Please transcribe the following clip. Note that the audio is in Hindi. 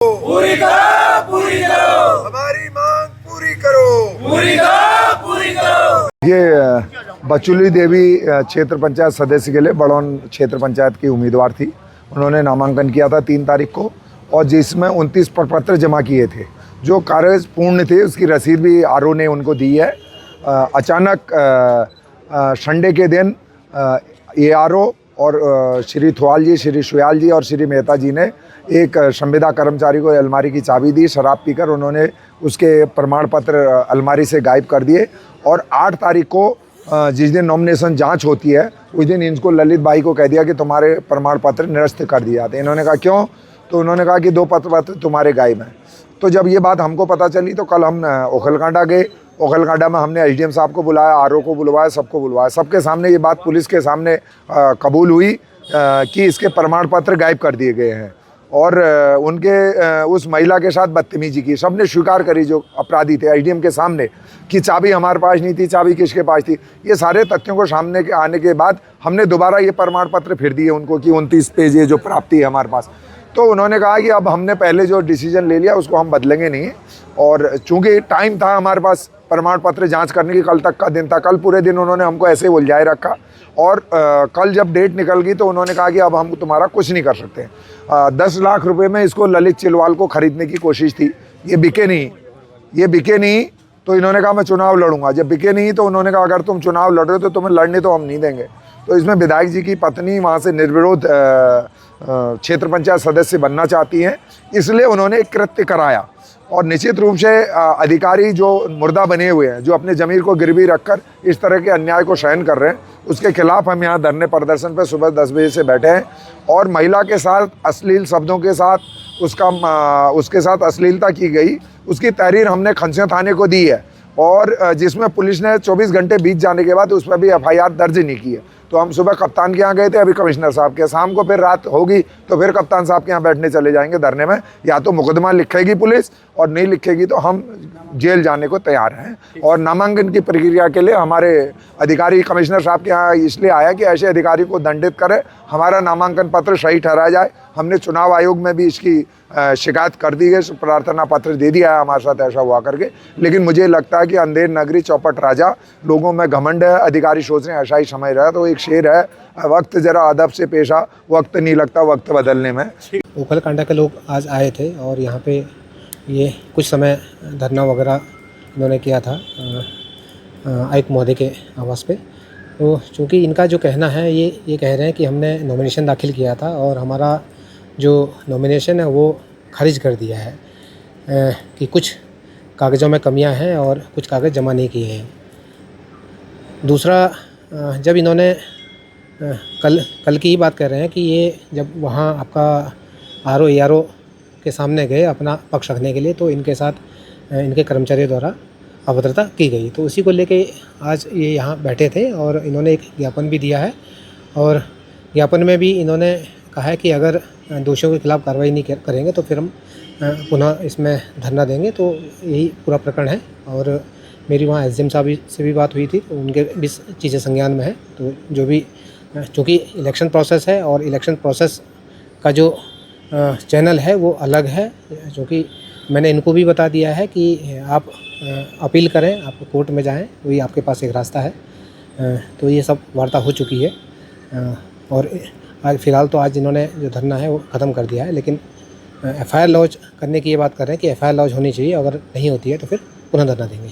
पूरी करो, पूरी करो, हमारी मांग पूरी करो, पूरी करो, पूरी करो। ये बचुली देवी क्षेत्र पंचायत सदस्य के लिए बड़ौन क्षेत्र पंचायत की उम्मीदवार थी। उन्होंने नामांकन किया था 3 तारीख को और जिसमें 29 प्रपत्र जमा किए थे जो कागज पूर्ण थे। उसकी रसीद भी आरओ ने उनको दी है। अचानक संडे के दिन एआरओ और श्री थवाल जी, श्री सुयाल जी और श्री मेहता जी ने एक संविदा कर्मचारी को अलमारी की चाबी दी। शराब पीकर उन्होंने उसके प्रमाण पत्र अलमारी से गायब कर दिए और 8 तारीख को जिस दिन नॉमिनेशन जांच होती है उस दिन इनको ललित भाई को कह दिया कि तुम्हारे प्रमाण पत्र निरस्त कर दिए जाते। इन्होंने कहा क्यों? तो उन्होंने कहा कि 2 पत्र तुम्हारे गायब हैं। तो जब ये बात हमको पता चली तो कल हम ओखलकांडा गए। ओखलकांडा में हमने एसडीएम साहब को बुलाया, आरओ को बुलवाया, सबको बुलवाया। सबके सामने ये बात पुलिस के सामने कबूल हुई कि इसके प्रमाण पत्र गायब कर दिए गए हैं और उनके उस महिला के साथ बदतमीजी की। सबने स्वीकार करी जो अपराधी थे एसडीएम के सामने कि चाबी हमारे पास नहीं थी, चाबी किसके पास थी। ये सारे तथ्यों को सामने के आने के बाद हमने दोबारा ये प्रमाण पत्र फिर दिए उनको कि 29 पेज ये जो प्राप्ति है हमारे पास। तो उन्होंने कहा कि अब हमने पहले जो डिसीजन ले लिया उसको हम बदलेंगे नहीं और चूँकि टाइम था हमारे पास प्रमाण पत्र जांच करने की, कल तक का दिन था। कल पूरे दिन उन्होंने हमको ऐसे उलझाए रखा और कल जब डेट निकल गई तो उन्होंने कहा कि अब हम तुम्हारा कुछ नहीं कर सकते। 10 लाख रुपए में इसको ललित चिलवाल को खरीदने की कोशिश थी। ये बिके नहीं तो इन्होंने कहा मैं चुनाव लड़ूंगा। जब बिके नहीं तो उन्होंने कहा अगर तुम चुनाव लड़ रहे हो तो तुम्हें लड़ने तो हम नहीं देंगे। तो इसमें विधायक जी की पत्नी वहाँ से निर्विरोध क्षेत्र पंचायत सदस्य बनना चाहती हैं, इसलिए उन्होंने एक कृत्य कराया। और निश्चित रूप से अधिकारी जो मुर्दा बने हुए हैं, जो अपने ज़मीर को गिरवी रखकर इस तरह के अन्याय को सहन कर रहे हैं, उसके खिलाफ हम यहाँ धरने प्रदर्शन पर सुबह 10 बजे से बैठे हैं। और महिला के साथ अश्लील शब्दों के साथ उसके साथ अश्लीलता की गई, उसकी तहरीर हमने खनसिया थाने को दी है और जिसमें पुलिस ने 24 घंटे बीत जाने के बाद उस पर भी एफआईआर दर्ज नहीं की है। तो हम सुबह कप्तान के यहाँ गए थे, अभी कमिश्नर साहब के, शाम को फिर रात होगी तो फिर कप्तान साहब के यहाँ बैठने चले जाएंगे धरने में। या तो मुकदमा लिखेगी पुलिस और नहीं लिखेगी तो हम जेल जाने को तैयार हैं। और नामांकन की प्रक्रिया के लिए हमारे अधिकारी कमिश्नर साहब के यहाँ इसलिए आया कि ऐसे अधिकारी को दंडित करे, हमारा नामांकन पत्र सही ठहराया जाए। हमने चुनाव आयोग में भी इसकी शिकायत कर दी गई, प्रार्थना पत्र दे दिया है हमारे साथ ऐसा हुआ करके। लेकिन मुझे लगता है कि अंधेर नगरी चौपट राजा, लोगों में घमंड है, अधिकारी सोच रहे हैं ऐसा ही समय रहा। तो एक शेर है, वक्त जरा अदब से पेशा, वक्त नहीं लगता वक्त बदलने में। ओखलकांडा के लोग आज आए थे और यहाँ पे ये कुछ समय धरना वगैरह इन्होंने किया था आयुक्त महोदय के आवास पे। तो चूँकि इनका जो कहना है ये कह रहे हैं कि हमने नॉमिनेशन दाखिल किया था और हमारा जो नॉमिनेशन है वो खारिज कर दिया है कि कुछ कागज़ों में कमियां हैं और कुछ कागज़ जमा नहीं किए हैं। दूसरा, जब इन्होंने कल की ही बात कर रहे हैं कि ये जब वहाँ आपका आरओ एआरओ के सामने गए अपना पक्ष रखने के लिए तो इनके साथ इनके कर्मचारियों द्वारा अभद्रता की गई। तो उसी को लेके आज ये यहाँ बैठे थे और इन्होंने एक ज्ञापन भी दिया है और ज्ञापन में भी इन्होंने कहा है कि अगर दोषियों के खिलाफ कार्रवाई नहीं करेंगे तो फिर हम पुनः इसमें धरना देंगे। तो यही पूरा प्रकरण है। और मेरी वहाँ एसडीएम साहब से भी बात हुई थी तो उनके भी चीज़ें संज्ञान में है। तो जो भी, चूँकि इलेक्शन प्रोसेस है और इलेक्शन प्रोसेस का जो चैनल है वो अलग है, जो कि मैंने इनको भी बता दिया है कि आप अपील करें, आप कोर्ट में जाएं, वही आपके पास एक रास्ता है। तो ये सब वार्ता हो चुकी है और आज फ़िलहाल तो आज इन्होंने जो धरना है वो ख़त्म कर दिया है। लेकिन एफआईआर लॉन्च करने की ये बात कर रहे हैं कि एफआईआर लॉन्च होनी चाहिए, अगर नहीं होती है तो फिर पुनः धरना देंगे।